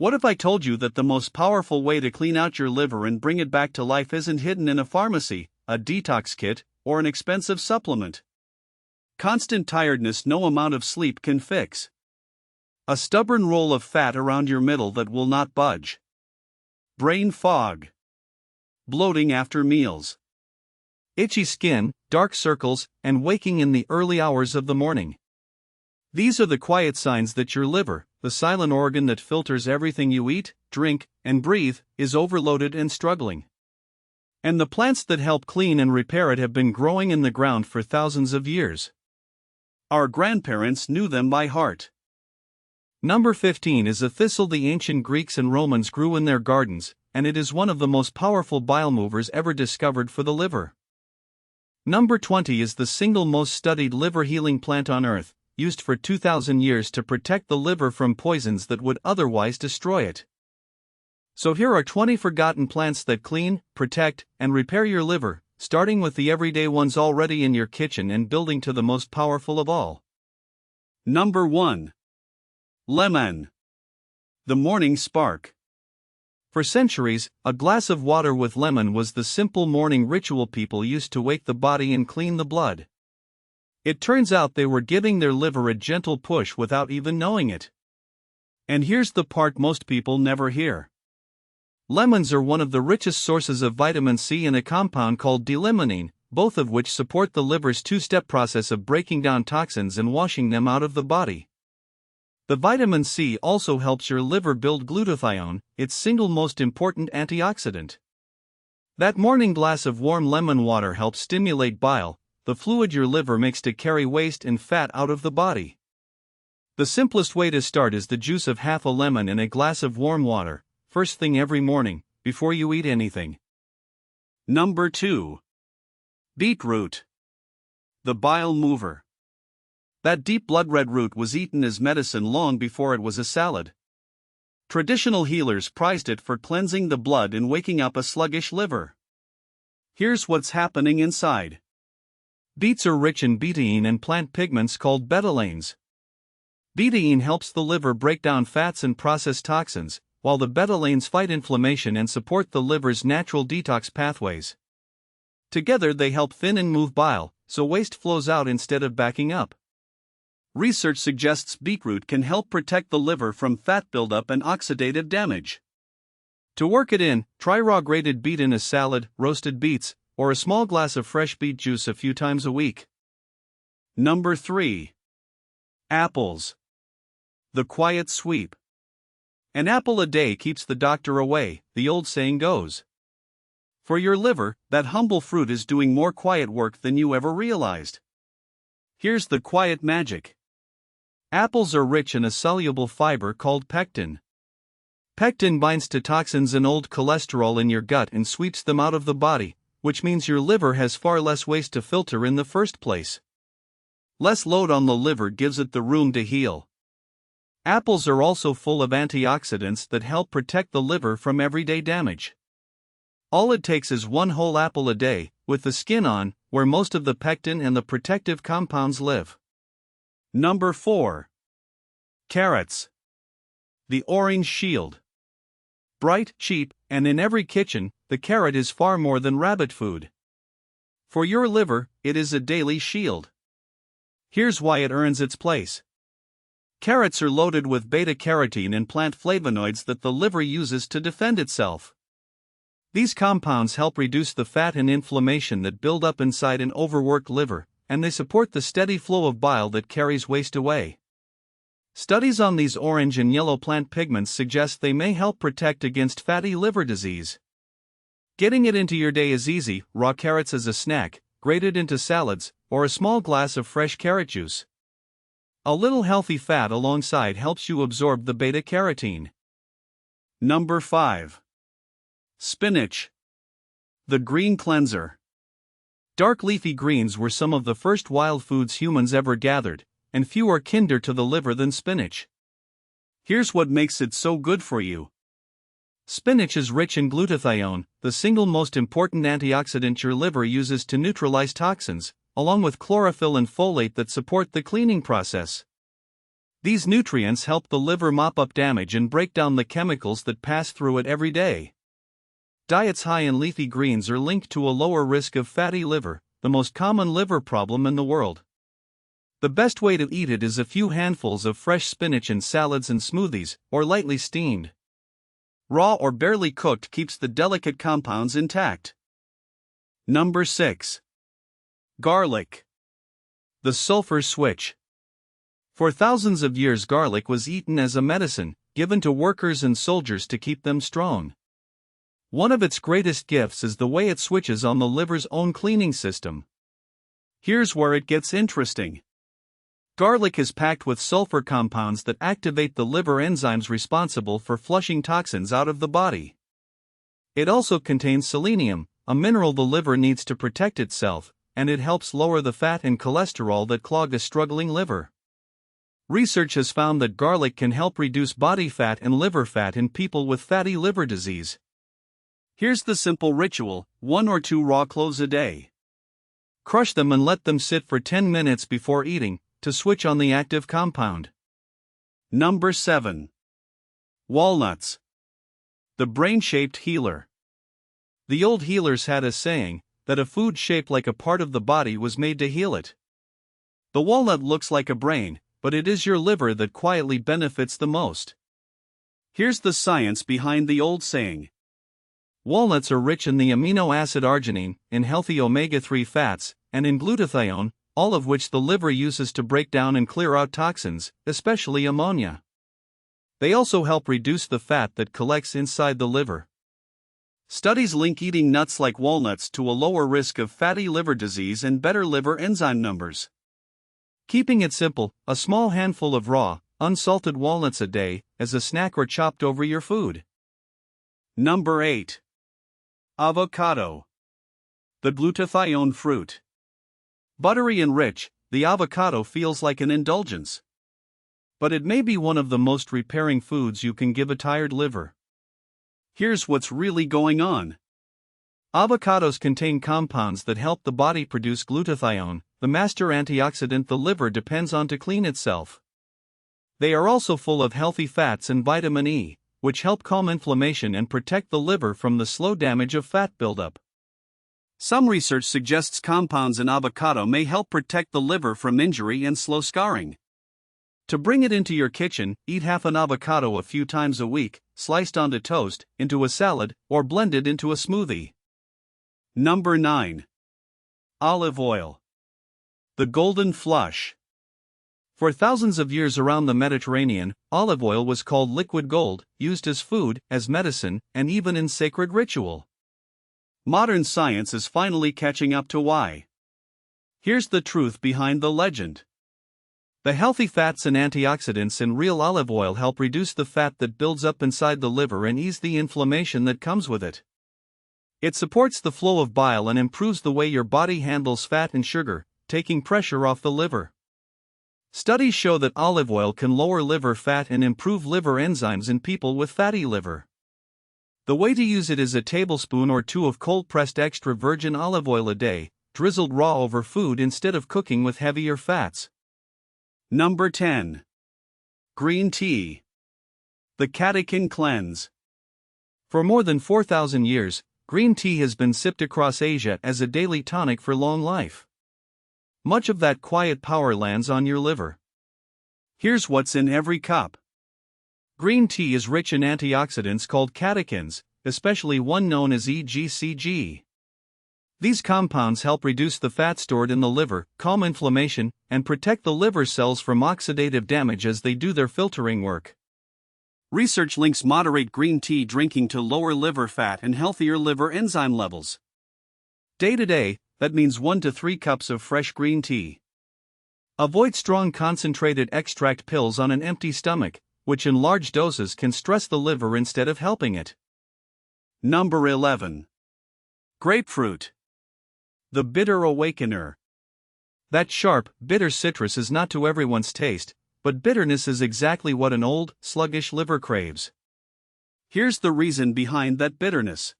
What if I told you that the most powerful way to clean out your liver and bring it back to life isn't hidden in a pharmacy, a detox kit, or an expensive supplement? Constant tiredness no amount of sleep can fix. A stubborn roll of fat around your middle that will not budge. Brain fog. Bloating after meals. Itchy skin, dark circles, and waking in the early hours of the morning. These are the quiet signs that your liver, the silent organ that filters everything you eat, drink, and breathe, is overloaded and struggling. And the plants that help clean and repair it have been growing in the ground for thousands of years. Our grandparents knew them by heart. Number 15 is a thistle the ancient Greeks and Romans grew in their gardens, and it is one of the most powerful bile movers ever discovered for the liver. Number 20 is the single most studied liver healing plant on Earth, used for 2,000 years to protect the liver from poisons that would otherwise destroy it. So here are 20 forgotten plants that clean, protect, and repair your liver, starting with the everyday ones already in your kitchen and building to the most powerful of all. Number 1. Lemon. The morning spark. For centuries, a glass of water with lemon was the simple morning ritual people used to wake the body and clean the blood. It turns out they were giving their liver a gentle push without even knowing it. And here's the part most people never hear. Lemons are one of the richest sources of vitamin C and a compound called D-limonene, both of which support the liver's two-step process of breaking down toxins and washing them out of the body. The vitamin C also helps your liver build glutathione, its single most important antioxidant. That morning glass of warm lemon water helps stimulate bile, the fluid your liver makes to carry waste and fat out of the body. The simplest way to start is the juice of half a lemon in a glass of warm water, first thing every morning, before you eat anything. Number 2. Beetroot. The bile mover. That deep blood red root was eaten as medicine long before it was a salad. Traditional healers prized it for cleansing the blood and waking up a sluggish liver. Here's what's happening inside. Beets are rich in betaine and plant pigments called betalains. Betaine helps the liver break down fats and process toxins, while the betalains fight inflammation and support the liver's natural detox pathways. Together they help thin and move bile, so waste flows out instead of backing up. Research suggests beetroot can help protect the liver from fat buildup and oxidative damage. To work it in, try raw grated beet in a salad, roasted beets, or a small glass of fresh beet juice a few times a week. Number 3. Apples. The quiet sweep. An apple a day keeps the doctor away, the old saying goes. For your liver, that humble fruit is doing more quiet work than you ever realized. Here's the quiet magic. Apples are rich in a soluble fiber called pectin. Pectin binds to toxins and old cholesterol in your gut and sweeps them out of the body, which means your liver has far less waste to filter in the first place. Less load on the liver gives it the room to heal. Apples are also full of antioxidants that help protect the liver from everyday damage. All it takes is one whole apple a day, with the skin on, where most of the pectin and the protective compounds live. Number 4. Carrots. The orange shield. Bright, cheap, and in every kitchen, the carrot is far more than rabbit food. For your liver, it is a daily shield. Here's why it earns its place. Carrots are loaded with beta-carotene and plant flavonoids that the liver uses to defend itself. These compounds help reduce the fat and inflammation that build up inside an overworked liver, and they support the steady flow of bile that carries waste away. Studies on these orange and yellow plant pigments suggest they may help protect against fatty liver disease. Getting it into your day is easy: raw carrots as a snack, grated into salads, or a small glass of fresh carrot juice. A little healthy fat alongside helps you absorb the beta-carotene. Number 5. Spinach. The green cleanser. Dark leafy greens were some of the first wild foods humans ever gathered, and few are kinder to the liver than spinach. Here's what makes it so good for you. Spinach is rich in glutathione, the single most important antioxidant your liver uses to neutralize toxins, along with chlorophyll and folate that support the cleaning process. These nutrients help the liver mop up damage and break down the chemicals that pass through it every day. Diets high in leafy greens are linked to a lower risk of fatty liver, the most common liver problem in the world. The best way to eat it is a few handfuls of fresh spinach in salads and smoothies, or lightly steamed. Raw or barely cooked keeps the delicate compounds intact. Number 6. Garlic. The sulfur switch. For thousands of years, garlic was eaten as a medicine, given to workers and soldiers to keep them strong. One of its greatest gifts is the way it switches on the liver's own cleaning system. Here's where it gets interesting. Garlic is packed with sulfur compounds that activate the liver enzymes responsible for flushing toxins out of the body. It also contains selenium, a mineral the liver needs to protect itself, and it helps lower the fat and cholesterol that clog a struggling liver. Research has found that garlic can help reduce body fat and liver fat in people with fatty liver disease. Here's the simple ritual: 1 or 2 raw cloves a day. Crush them and let them sit for 10 minutes before eating, to switch on the active compound. Number 7. Walnuts. The brain-shaped healer. The old healers had a saying that a food shaped like a part of the body was made to heal it. The walnut looks like a brain, but it is your liver that quietly benefits the most. Here's the science behind the old saying. Walnuts are rich in the amino acid arginine, in healthy omega-3 fats, and in glutathione, all of which the liver uses to break down and clear out toxins, especially ammonia. They also help reduce the fat that collects inside the liver. Studies link eating nuts like walnuts to a lower risk of fatty liver disease and better liver enzyme numbers. Keeping it simple, a small handful of raw, unsalted walnuts a day, as a snack or chopped over your food. Number 8. Avocado. The glutathione fruit. Buttery and rich, the avocado feels like an indulgence. But it may be one of the most repairing foods you can give a tired liver. Here's what's really going on. Avocados contain compounds that help the body produce glutathione, the master antioxidant the liver depends on to clean itself. They are also full of healthy fats and vitamin E, which help calm inflammation and protect the liver from the slow damage of fat buildup. Some research suggests compounds in avocado may help protect the liver from injury and slow scarring. To bring it into your kitchen, eat half an avocado a few times a week, sliced onto toast, into a salad, or blended into a smoothie. Number 9. Olive oil. The golden flush. For thousands of years around the Mediterranean, olive oil was called liquid gold, used as food, as medicine, and even in sacred ritual. Modern science is finally catching up to why. Here's the truth behind the legend. The healthy fats and antioxidants in real olive oil help reduce the fat that builds up inside the liver and ease the inflammation that comes with it. It supports the flow of bile and improves the way your body handles fat and sugar, taking pressure off the liver. Studies show that olive oil can lower liver fat and improve liver enzymes in people with fatty liver. The way to use it is a tablespoon or 2 of cold-pressed extra virgin olive oil a day, drizzled raw over food instead of cooking with heavier fats. Number 10. Green tea. The Catechin cleanse. For more than 4,000 years, green tea has been sipped across Asia as a daily tonic for long life. Much of that quiet power lands on your liver. Here's what's in every cup. Green tea is rich in antioxidants called catechins, especially one known as EGCG. These compounds help reduce the fat stored in the liver, calm inflammation, and protect the liver cells from oxidative damage as they do their filtering work. Research links moderate green tea drinking to lower liver fat and healthier liver enzyme levels. Day to day, that means 1 to 3 cups of fresh green tea. Avoid strong concentrated extract pills on an empty stomach, which in large doses can stress the liver instead of helping it. Number 11. Grapefruit. The bitter awakener. That sharp, bitter citrus is not to everyone's taste, but bitterness is exactly what an old, sluggish liver craves. Here's the reason behind that bitterness.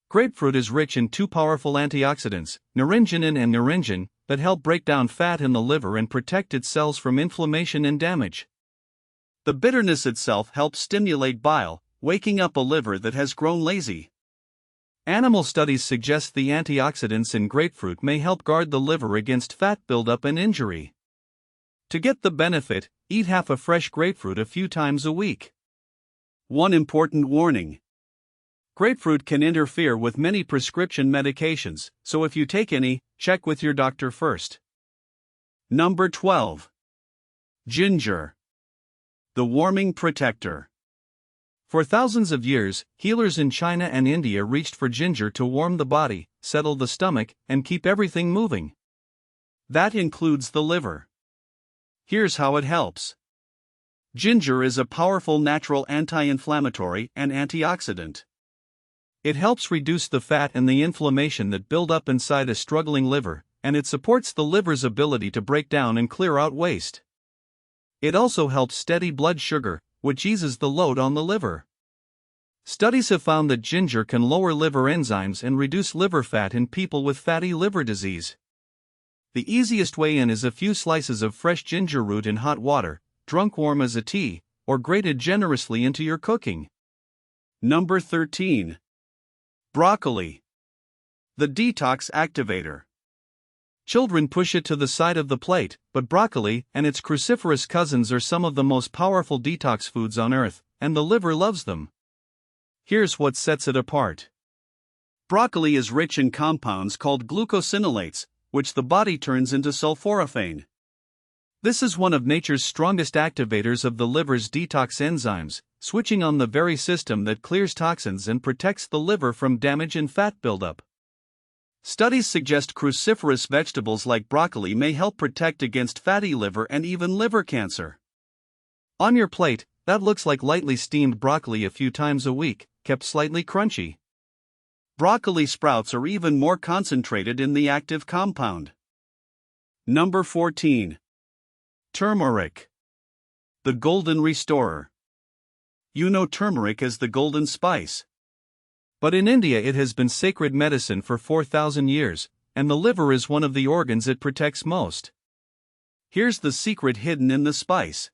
Grapefruit is rich in 2 powerful antioxidants, naringinin and naringin, that help break down fat in the liver and protect its cells from inflammation and damage. The bitterness itself helps stimulate bile, waking up a liver that has grown lazy. Animal studies suggest the antioxidants in grapefruit may help guard the liver against fat buildup and injury. To get the benefit, eat half a fresh grapefruit a few times a week. One important warning: grapefruit can interfere with many prescription medications, so if you take any, check with your doctor first. Number 12. Ginger. The warming protector. For thousands of years, healers in China and India reached for ginger to warm the body, settle the stomach, and keep everything moving. That includes the liver. Here's how it helps. Ginger is a powerful natural anti-inflammatory and antioxidant. It helps reduce the fat and the inflammation that build up inside a struggling liver, and it supports the liver's ability to break down and clear out waste. It also helps steady blood sugar, which eases the load on the liver. Studies have found that ginger can lower liver enzymes and reduce liver fat in people with fatty liver disease. The easiest way in is a few slices of fresh ginger root in hot water, drunk warm as a tea, or grated generously into your cooking. Number 13. Broccoli. The Detox Activator. Children push it to the side of the plate, but broccoli and its cruciferous cousins are some of the most powerful detox foods on earth, and the liver loves them. Here's what sets it apart. Broccoli is rich in compounds called glucosinolates, which the body turns into sulforaphane. This is one of nature's strongest activators of the liver's detox enzymes, switching on the very system that clears toxins and protects the liver from damage and fat buildup. Studies suggest cruciferous vegetables like broccoli may help protect against fatty liver and even liver cancer. On your plate, that looks like lightly steamed broccoli a few times a week, kept slightly crunchy. Broccoli sprouts are even more concentrated in the active compound. Number 14. Turmeric. The Golden Restorer. You know turmeric as the golden spice. But in India it has been sacred medicine for 4,000 years, and the liver is one of the organs it protects most. Here's the secret hidden in the spice.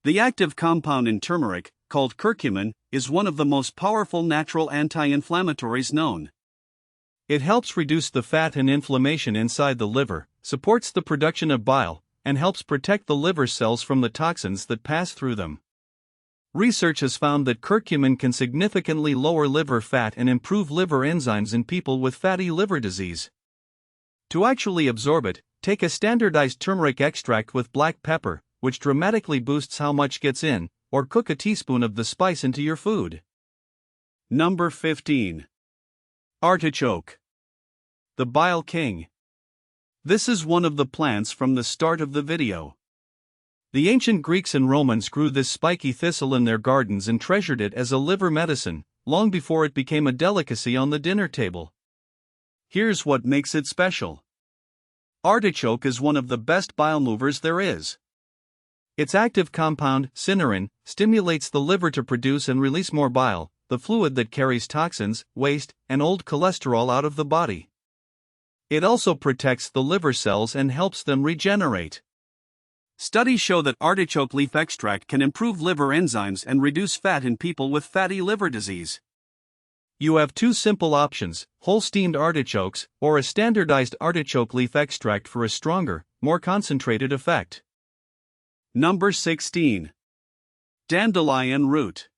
The active compound in turmeric, called curcumin, is one of the most powerful natural anti-inflammatories known. It helps reduce the fat and inflammation inside the liver, supports the production of bile, and helps protect the liver cells from the toxins that pass through them. Research has found that curcumin can significantly lower liver fat and improve liver enzymes in people with fatty liver disease. To actually absorb it, take a standardized turmeric extract with black pepper, which dramatically boosts how much gets in, or cook a teaspoon of the spice into your food. Number 15. Artichoke. The Bile King. This is one of the plants from the start of the video. The ancient Greeks and Romans grew this spiky thistle in their gardens and treasured it as a liver medicine, long before it became a delicacy on the dinner table. Here's what makes it special. Artichoke is one of the best bile movers there is. Its active compound, cynarin, stimulates the liver to produce and release more bile, the fluid that carries toxins, waste, and old cholesterol out of the body. It also protects the liver cells and helps them regenerate. Studies show that artichoke leaf extract can improve liver enzymes and reduce fat in people with fatty liver disease. You have two simple options: whole steamed artichokes or a standardized artichoke leaf extract for a stronger, more concentrated effect. Number 16. Dandelion root.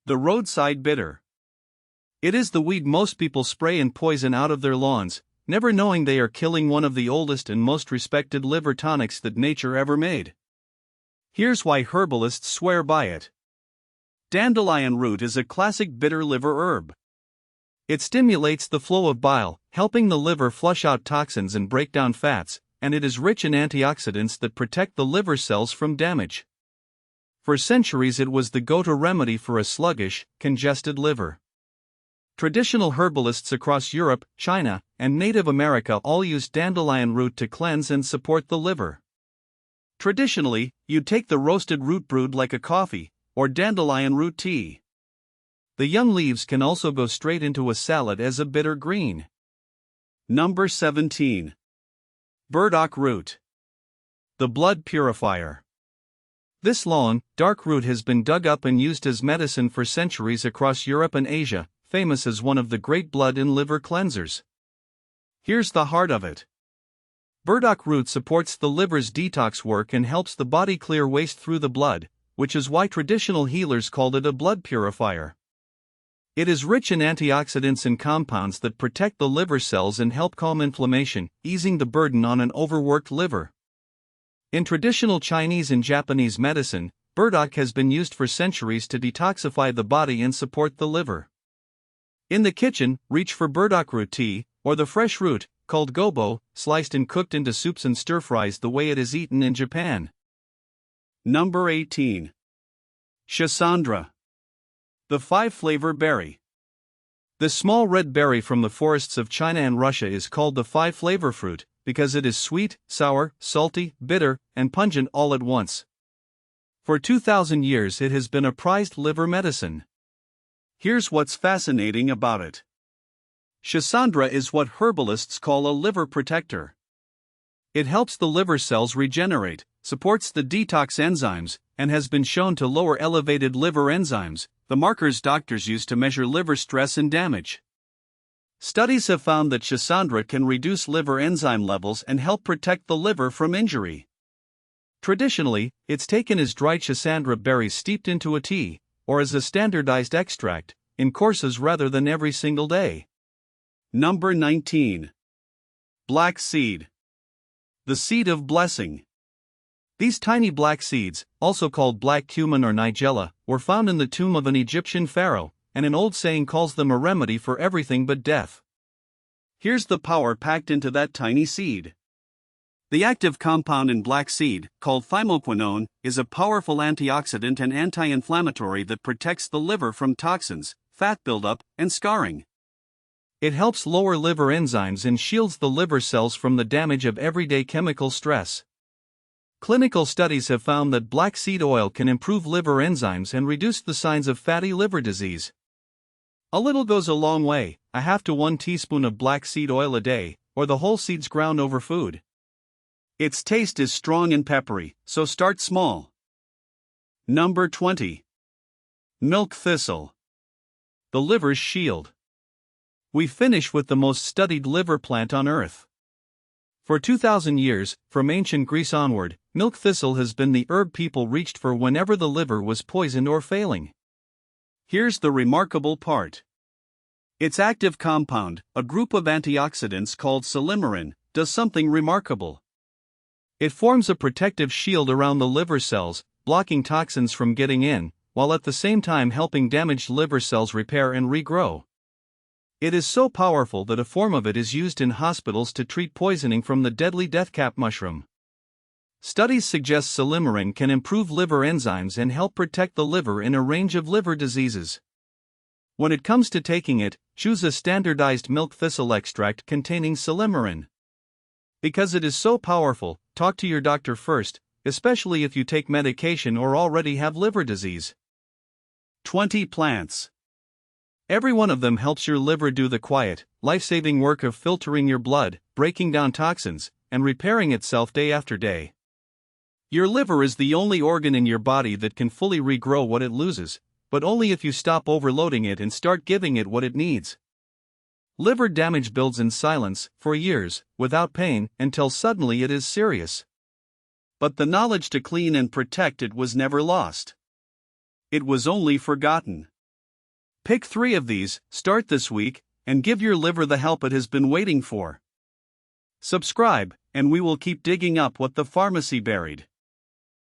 The roadside bitter. It is the weed most people spray and poison out of their lawns, never knowing they are killing one of the oldest and most respected liver tonics that nature ever made. Here's why herbalists swear by it. Dandelion root is a classic bitter liver herb. It stimulates the flow of bile, helping the liver flush out toxins and break down fats, and it is rich in antioxidants that protect the liver cells from damage. For centuries it was the go-to remedy for a sluggish, congested liver. Traditional herbalists across Europe, China, and Native America all used dandelion root to cleanse and support the liver. Traditionally, you'd take the roasted root brewed like a coffee, or dandelion root tea. The young leaves can also go straight into a salad as a bitter green. Number 17. Burdock root. The blood purifier. This long, dark root has been dug up and used as medicine for centuries across Europe and Asia, famous as one of the great blood and liver cleansers. Here's the heart of it. Burdock root supports the liver's detox work and helps the body clear waste through the blood, which is why traditional healers called it a blood purifier. It is rich in antioxidants and compounds that protect the liver cells and help calm inflammation, easing the burden on an overworked liver. In traditional Chinese and Japanese medicine, burdock has been used for centuries to detoxify the body and support the liver. In the kitchen, reach for burdock root tea, or the fresh root, called gobo, sliced and cooked into soups and stir-fries the way it is eaten in Japan. Number 18. Schisandra. The 5-flavor berry. This small red berry from the forests of China and Russia is called the 5-flavor fruit, because it is sweet, sour, salty, bitter, and pungent all at once. For 2,000 years it has been a prized liver medicine. Here's what's fascinating about it. Schisandra is what herbalists call a liver protector. It helps the liver cells regenerate, supports the detox enzymes, and has been shown to lower elevated liver enzymes, the markers doctors use to measure liver stress and damage. Studies have found that Schisandra can reduce liver enzyme levels and help protect the liver from injury. Traditionally, it's taken as dried Schisandra berries steeped into a tea, or as a standardized extract, in courses rather than every single day. Number 19. Black seed. The seed of blessing. These tiny black seeds, also called black cumin or nigella, were found in the tomb of an Egyptian pharaoh, and an old saying calls them a remedy for everything but death. Here's the power packed into that tiny seed. The active compound in black seed, called thymoquinone, is a powerful antioxidant and anti-inflammatory that protects the liver from toxins, fat buildup, and scarring. It helps lower liver enzymes and shields the liver cells from the damage of everyday chemical stress. Clinical studies have found that black seed oil can improve liver enzymes and reduce the signs of fatty liver disease. A little goes a long way, a half to 1 teaspoon of black seed oil a day, or the whole seeds ground over food. Its taste is strong and peppery, so start small. Number 20. Milk thistle. The liver's shield. We finish with the most studied liver plant on earth. For 2,000 years, from ancient Greece onward, milk thistle has been the herb people reached for whenever the liver was poisoned or failing. Here's the remarkable part. Its active compound, a group of antioxidants called silymarin, does something remarkable. It forms a protective shield around the liver cells, blocking toxins from getting in, while at the same time helping damaged liver cells repair and regrow. It is so powerful that a form of it is used in hospitals to treat poisoning from the deadly deathcap mushroom. Studies suggest silymarin can improve liver enzymes and help protect the liver in a range of liver diseases. When it comes to taking it, choose a standardized milk thistle extract containing silymarin. Because it is so powerful, talk to your doctor first, especially if you take medication or already have liver disease. 20 plants. Every one of them helps your liver do the quiet, life-saving work of filtering your blood, breaking down toxins, and repairing itself day after day. Your liver is the only organ in your body that can fully regrow what it loses, but only if you stop overloading it and start giving it what it needs. Liver damage builds in silence, for years, without pain, until suddenly it is serious. But the knowledge to clean and protect it was never lost. It was only forgotten. Pick 3 of these, start this week, and give your liver the help it has been waiting for. Subscribe, and we will keep digging up what the pharmacy buried.